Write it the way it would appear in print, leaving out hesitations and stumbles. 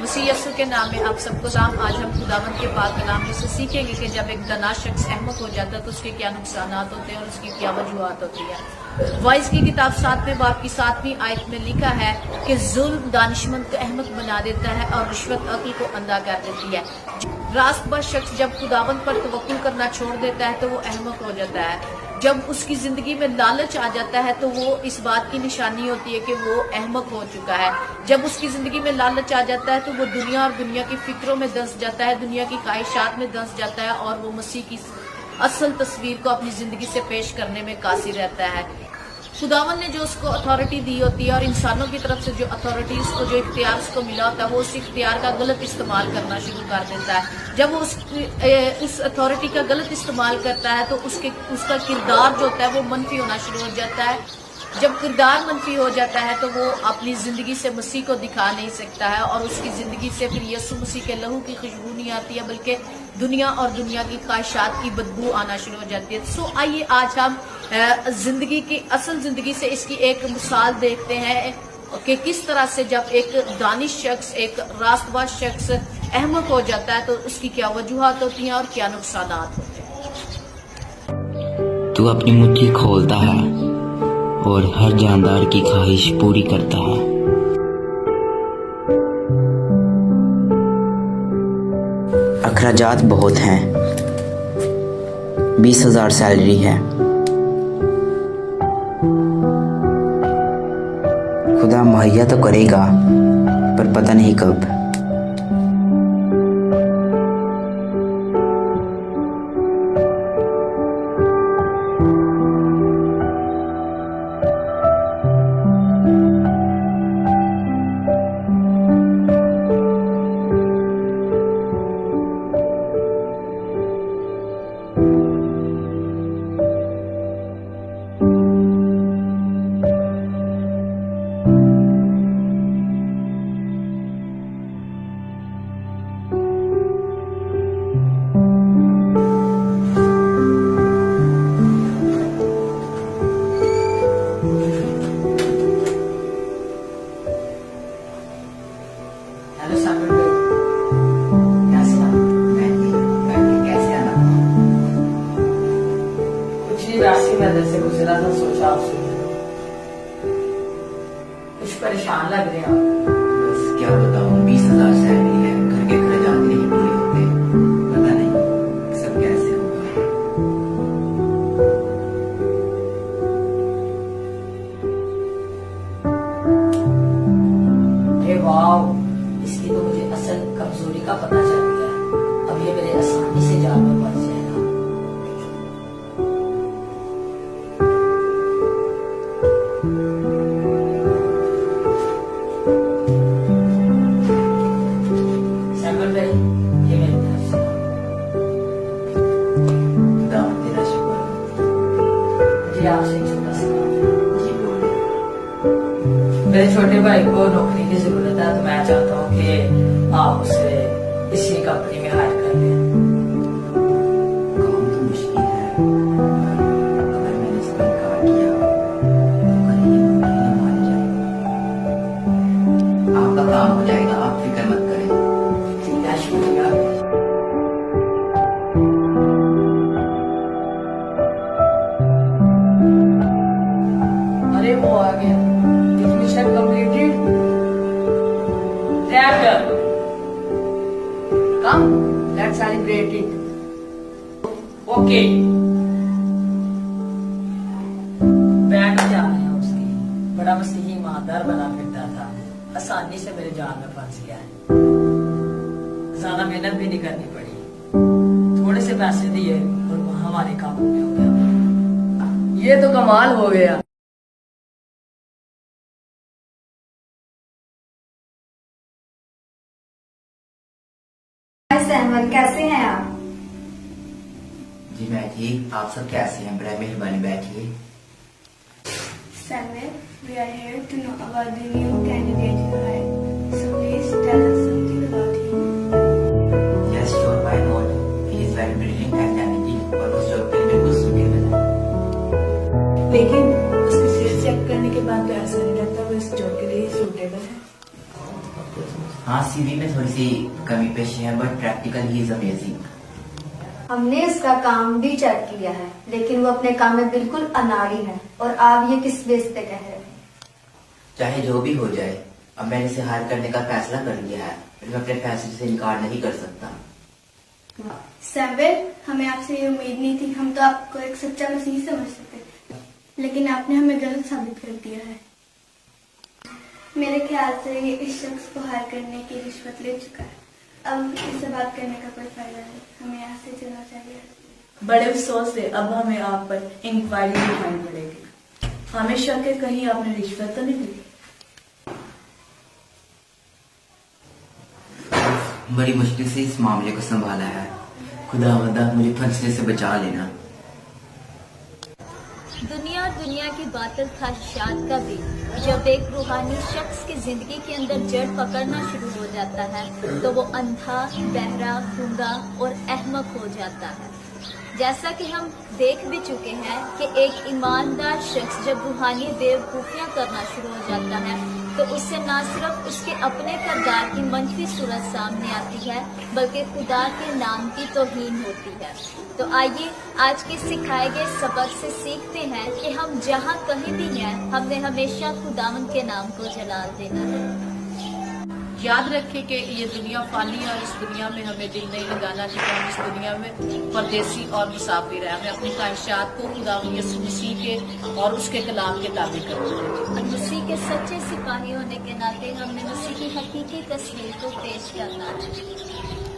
मसीह यस्सु के नाम में आप सबको सलाम। आज हम खुदावंद के पाक कलाम में से सीखेंगे कि जब एक दना शख्स अहमक हो जाता है तो उसके क्या नुकसान होते हैं और उसकी क्या वजूहत होती है। वाइज की किताब 7वें बाब की 7वीं आयत में लिखा है कि जुल्म दानिशमंद को अहमक बना देता है और रिश्वत अक्ल को अंधा कर देती है। रास्तबाज शख्स जब खुदावंद पर तवक्कुल करना छोड़ देता है तो वो अहमक हो जाता है। जब उसकी जिंदगी में लालच आ जाता है तो वो इस बात की निशानी होती है कि वो अहमक हो चुका है। जब उसकी जिंदगी में लालच आ जाता है तो वो दुनिया और दुनिया की फिक्रों में धंस जाता है, दुनिया की ख्वाहिशात में धंस जाता है और वो मसीह की असल तस्वीर को अपनी जिंदगी से पेश करने में कासिर रहता है। खुदावन ने जो उसको अथॉरिटी दी होती है और इंसानों की तरफ से जो अथॉरिटी उसको जो इख्तियार उसको मिला होता है वो उस इख्तियार का गलत इस्तेमाल करना शुरू कर देता है। जब वो उस अथॉरिटी का गलत इस्तेमाल करता है तो उसका किरदार जो होता है वो मनफी होना शुरू हो जाता है। जब किरदार मनफी हो जाता है तो वो अपनी जिंदगी से मसीह को दिखा नहीं सकता है और उसकी जिंदगी से फिर यीशु मसीह के लहू की खुशबू नहीं आती है बल्कि दुनिया और दुनिया की ख्वाहिशात की बदबू आना शुरू हो जाती है। सो आइए आज हम जिंदगी की असल जिंदगी से इसकी एक मिसाल देखते हैं कि किस तरह से जब एक दानिश शख्स, एक रास्तबाज शख्स अहमक हो जाता है तो उसकी क्या वजूहत होती हैं और क्या नुकसान होते हैं। तू अपनी मुट्ठी खोलता है और हर जानदार की ख्वाहिश पूरी करता है। अखराजात बहुत हैं, 20,000 सैलरी है। खुदा मुहैया तो करेगा पर पता नहीं कब। राशि में जैसे गुजरा था, सोचा आपसे कुछ परेशान लग रहे हैं। बस क्या बताऊं, 20,000 सैलरी है, घर के खर्चात नहीं पूरे होते, पता नहीं सब कैसे होगा। अरे वाह, इसकी तो मुझे असल कमजोरी का पता चल गया। अब ये मेरे आसानी से जान में पड़ जाएगा। ये मेरी तरफ से दाम तेरा शुक्र। जी आपसे एक छोटा सा काम है। जी बोलो। मेरे छोटे भाई को नौकरी की जरूरत है तो मैं चाहता हूँ कि आप उसे इसी कंपनी में हायर कर लें। काम तो मुश्किल है, अगर मैंने इसका इनकार किया तो कहीं ये नौकरी न मान जाए। आपका काम हो जाएगा, आप फिक्र मत करें। ठीक है, शुक्रिया। अरे वो आ गया। Mission completed. Come, let's celebrate it. Okay. Bank जा रहे हैं उसकी। बड़ा मसीही ईमानदार बना फिरता था, आसानी से मेरे जाल में फंस गया है। ज्यादा मेहनत भी नहीं करनी पड़ी, थोड़े से पैसे दिए और हमारे काबू में हो गया। ये तो कमाल हो गया। सहमत, कैसे हैं आप? जी मैं ठीक, आप सब कैसे हैं? बड़ा मेहरबानी, बैठिए। Samuel, we are here to know about the new candidate you hired. So please tell us something about him. Yes, sure, why not? He is very brilliant and talented और उस जॉब के लिए बिल्कुल suitable है। लेकिन उसके skills check करने के बाद तो ऐसा नहीं लगता वो इस जॉब के लिए सूटेबल है। हाँ, सीवी में थोड़ी सी कमी पेशी है, but practical he is amazing. हमने इसका काम भी चेक किया है, लेकिन वो अपने काम में बिल्कुल अनाड़ी है। और आप ये किस बेस पे कह रहे हैं? चाहे जो भी हो जाए, अब मैंने इसे हायर करने का फैसला कर लिया है, फिर मैं अपने फैसले से इनकार नहीं कर सकता। सैमुअल, हमें आपसे ये उम्मीद नहीं थी। हम तो आपको एक सच्चा मसीह समझते थे, लेकिन आपने हमें गलत साबित कर दिया है। मेरे ख्याल से ये इस शख्स को हायर करने की रिश्वत ले चुका है। अब इससे बात करने का कोई फायदा नहीं, हमें यहाँ से चलना चाहिए। बड़े अफसोस से अब हमें आप पर इंक्वायरी दिखानी पड़ेगी। हमें शक है कहीं आपने रिश्वत तो नहीं ली। बड़ी मुश्किल से इस मामले को संभाला है। खुदावंदा मुझे फंसने से बचा लेना। दुनिया और दुनिया की बातिल ख्वाहिशात का भी जब एक रूहानी शख्स की जिंदगी के अंदर जड़ पकड़ना शुरू हो जाता है तो वो अंधा, बहरा, गूंगा और अहमक हो जाता है। जैसा कि हम देख भी चुके हैं कि एक ईमानदार शख्स जब रूहानी बेवकूफियां करना शुरू हो जाता है तो उससे न सिर्फ उसके अपने किरदार की मंफी सूरत सामने आती है बल्कि खुदा के नाम की तौहीन होती है। तो आइए आज के सिखाए गए सबक से सीखते हैं कि हम जहाँ कहीं भी हैं हमने हमेशा खुदावंद के नाम को जलाल देना है। याद रखें कि ये दुनिया फानी है और इस दुनिया में हमें दिल नहीं लगाना चाहिए। हम इस दुनिया में परदेसी और मुसाफिर हैं। हमें अपनी ख्वाहिशात को खुदा यीशु मसीह के और उसके कलाम के ताबे करना चाहिए। और मसीह के सच्चे सिपाही होने के नाते हमने मसीह की हकीकी तस्वीर को पेश करना है।